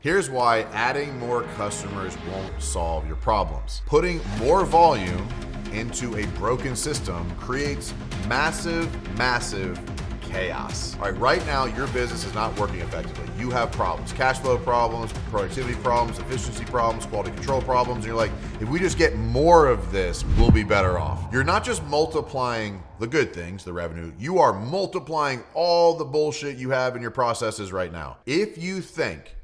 Here's why adding more customers won't solve your problems. Putting more volume into a broken system creates massive chaos. All right, right now your business is not working effectively. You have problems, cash flow problems, productivity problems, efficiency problems, quality control problems. And you're like, if we just get more of this, we'll be better off. You're not just multiplying the good things, the revenue, you are multiplying all the bullshit you have in your processes right now. If you think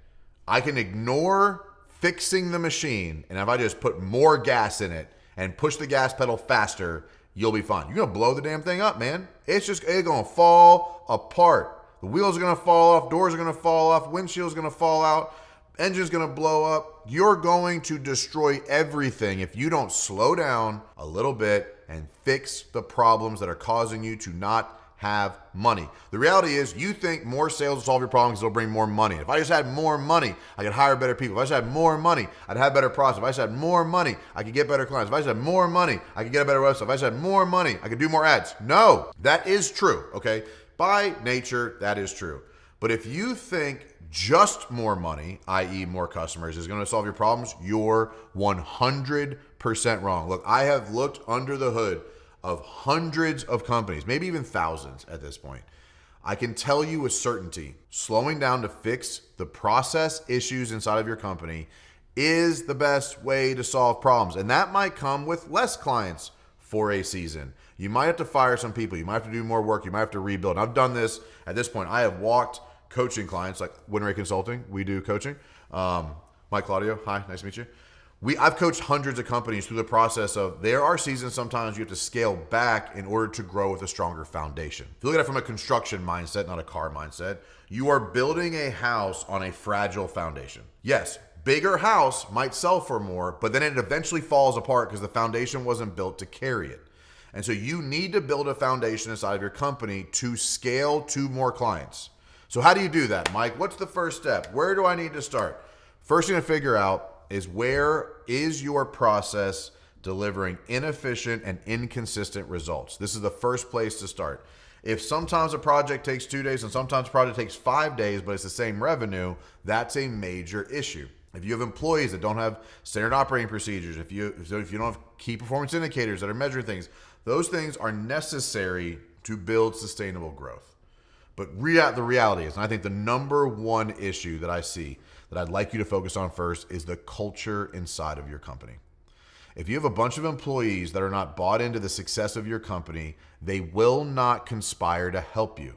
I can ignore fixing the machine, and if I just put more gas in it and push the gas pedal faster, you'll be fine. You're gonna blow the damn thing up, man. It's gonna fall apart. The wheels are gonna fall off, doors are gonna fall off, windshield's gonna fall out, engine's gonna blow up. You're going to destroy everything if you don't slow down a little bit and fix the problems that are causing you to not have money. The reality is you think more sales will solve your problems, it'll bring more money. If I just had more money, I could hire better people. If I just had more money, I'd have better process. If I just had more money, I could get better clients. If I just had more money, I could get a better website. If I just had more money, I could do more ads. No, that is true, okay? By nature, that is true. But if you think just more money, i.e. more customers, is going to solve your problems, you're 100% wrong. Look, I have looked under the hood of hundreds of companies, maybe even thousands at this point. I can tell you with certainty, slowing down to fix the process issues inside of your company is the best way to solve problems. And that might come with less clients for a season. You might have to fire some people. You might have to do more work. You might have to rebuild. And I've done this at this point. I have walked coaching clients like WinRate Consulting. We do coaching. Mike Claudio, hi, nice to meet you. I've coached hundreds of companies through the process of there are seasons sometimes you have to scale back in order to grow with a stronger foundation. If you look at it from a construction mindset, not a car mindset, you are building a house on a fragile foundation. Yes, bigger house might sell for more, but then it eventually falls apart because the foundation wasn't built to carry it. And so you need to build a foundation inside of your company to scale to more clients. So how do you do that, Mike? What's the first step? Where do I need to start? First thing to figure out is where is your process delivering inefficient and inconsistent results? This is the first place to start. If sometimes a project takes 2 days and sometimes a project takes 5 days, but it's the same revenue, that's a major issue. If you have employees that don't have standard operating procedures, if you don't have key performance indicators that are measuring things, those things are necessary to build sustainable growth. But the reality is, and I think the number one issue that I see that I'd like you to focus on first is the culture inside of your company. If you have a bunch of employees that are not bought into the success of your company, they will not conspire to help you.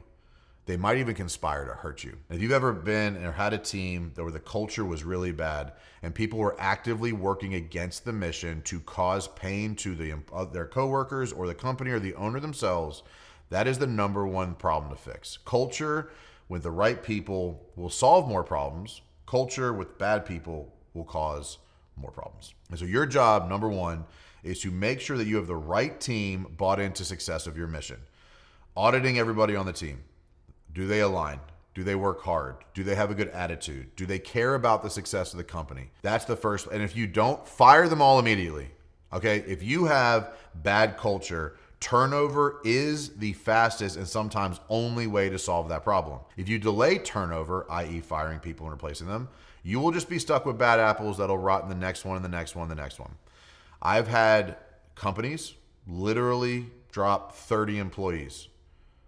They might even conspire to hurt you. If you've ever been or had a team where the culture was really bad and people were actively working against the mission to cause pain to their coworkers or the company or the owner themselves, that is the number one problem to fix. Culture with the right people will solve more problems. Culture with bad people will cause more problems. And so your job, number one, is to make sure that you have the right team bought into success of your mission. Auditing everybody on the team. Do they align? Do they work hard? Do they have a good attitude? Do they care about the success of the company? That's the first. And if you don't, fire them all immediately. Okay? If you have bad culture, turnover is the fastest and sometimes only way to solve that problem. If you delay turnover, i.e. firing people and replacing them, you will just be stuck with bad apples that'll rot in the next one and the next one and the next one. I've had companies literally drop 30 employees,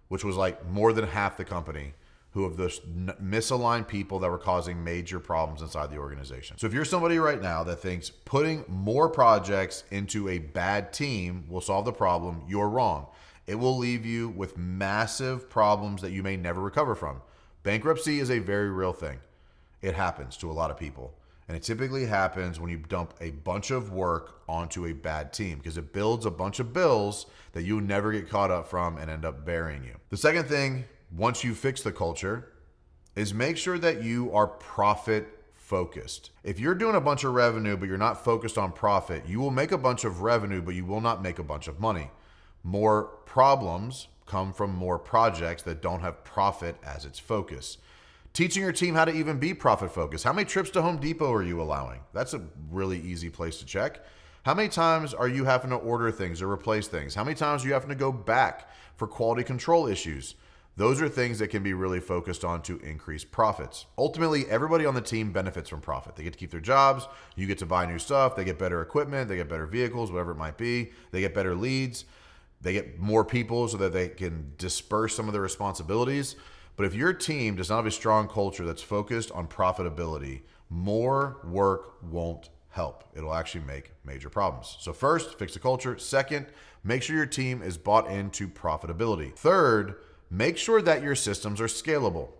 which was like more than half the company, who have those misaligned people that were causing major problems inside the organization. So if you're somebody right now that thinks putting more projects into a bad team will solve the problem, you're wrong. It will leave you with massive problems that you may never recover from. Bankruptcy is a very real thing. It happens to a lot of people. And it typically happens when you dump a bunch of work onto a bad team because it builds a bunch of bills that you never get caught up from and end up burying you. The second thing, once you fix the culture, is make sure that you are profit focused. If you're doing a bunch of revenue, but you're not focused on profit, you will make a bunch of revenue, but you will not make a bunch of money. More problems come from more projects that don't have profit as its focus. Teaching your team how to even be profit focused. How many trips to Home Depot are you allowing? That's a really easy place to check. How many times are you having to order things or replace things? How many times are you having to go back for quality control issues? Those are things that can be really focused on to increase profits. Ultimately, everybody on the team benefits from profit. They get to keep their jobs, you get to buy new stuff, they get better equipment, they get better vehicles, whatever it might be, they get better leads, they get more people so that they can disperse some of their responsibilities. But if your team does not have a strong culture that's focused on profitability, more work won't help. It'll actually make major problems. So first, fix the culture. Second, make sure your team is bought into profitability. Third, make sure that your systems are scalable.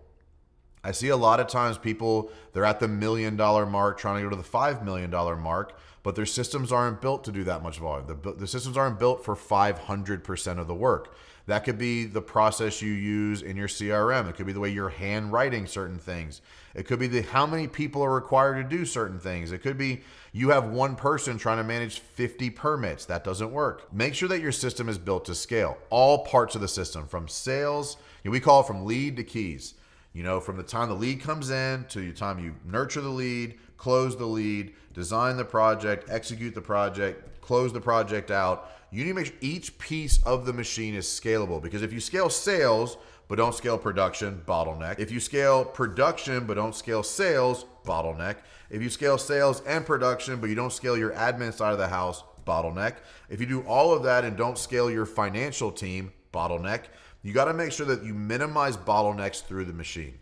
I see a lot of times people, they're at the $1 million mark trying to go to the $5 million mark, but their systems aren't built to do that much volume. The systems aren't built for 500% of the work. That could be the process you use in your CRM. It could be the way you're handwriting certain things. It could be how many people are required to do certain things. It could be you have one person trying to manage 50 permits. That doesn't work. Make sure that your system is built to scale. All parts of the system, from sales, we call it from lead to keys. From the time the lead comes in to the time you nurture the lead, close the lead, design the project, execute the project, close the project out. You need to make sure each piece of the machine is scalable, because if you scale sales but don't scale production, bottleneck. If you scale production but don't scale sales, bottleneck. If you scale sales and production but you don't scale your admin side of the house, bottleneck. If you do all of that and don't scale your financial team, bottleneck. You got to make sure that you minimize bottlenecks through the machine.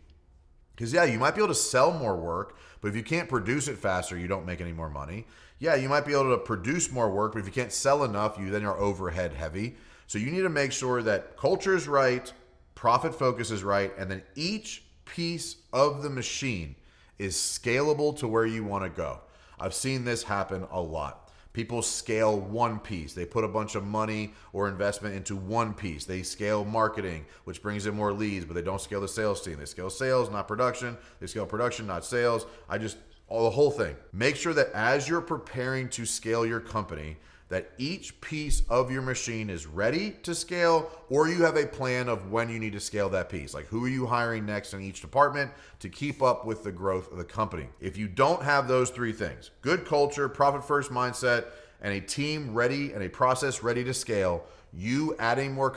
Because you might be able to sell more work, but if you can't produce it faster, you don't make any more money. You might be able to produce more work, but if you can't sell enough, you then are overhead heavy. So you need to make sure that culture is right, profit focus is right, and then each piece of the machine is scalable to where you want to go. I've seen this happen a lot. People scale one piece. They put a bunch of money or investment into one piece. They scale marketing, which brings in more leads, but they don't scale the sales team. They scale sales, not production. They scale production, not sales. The whole thing. Make sure that as you're preparing to scale your company, that each piece of your machine is ready to scale, or you have a plan of when you need to scale that piece. Like, who are you hiring next in each department to keep up with the growth of the company? If you don't have those three things, good culture, profit first mindset, and a team ready and a process ready to scale, you adding more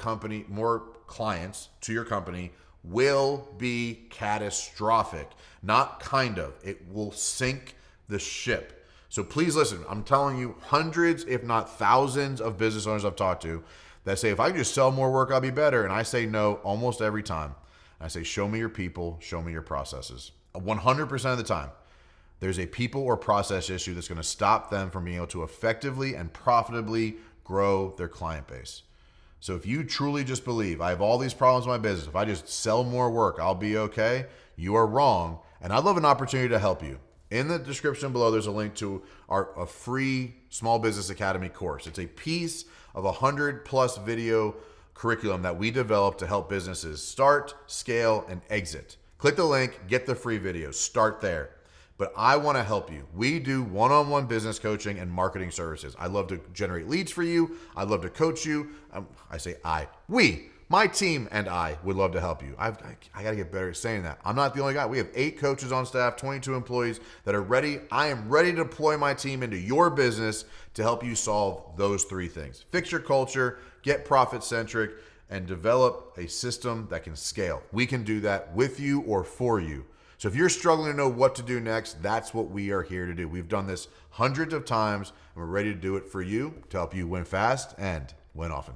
clients to your company will be catastrophic. Not kind of. It will sink the ship. So please listen, I'm telling you, hundreds, if not thousands of business owners I've talked to that say, if I can just sell more work, I'll be better. And I say no almost every time. I say, show me your people, show me your processes. 100% of the time, there's a people or process issue that's going to stop them from being able to effectively and profitably grow their client base. So if you truly just believe, I have all these problems in my business, if I just sell more work, I'll be okay, you are wrong. And I'd love an opportunity to help you. In the description below, there's a link to a free Small Business Academy course. It's a piece of 100+ video curriculum that we developed to help businesses start, scale, and exit. Click the link, get the free videos, start there. But I want to help you. We do one-on-one business coaching and marketing services. I love to generate leads for you. I love to coach you. My team and I would love to help you. I got to get better at saying that. I'm not the only guy. We have 8 coaches on staff, 22 employees that are ready. I am ready to deploy my team into your business to help you solve those 3 things. Fix your culture, get profit-centric, and develop a system that can scale. We can do that with you or for you. So if you're struggling to know what to do next, that's what we are here to do. We've done this hundreds of times, and we're ready to do it for you to help you win fast and win often.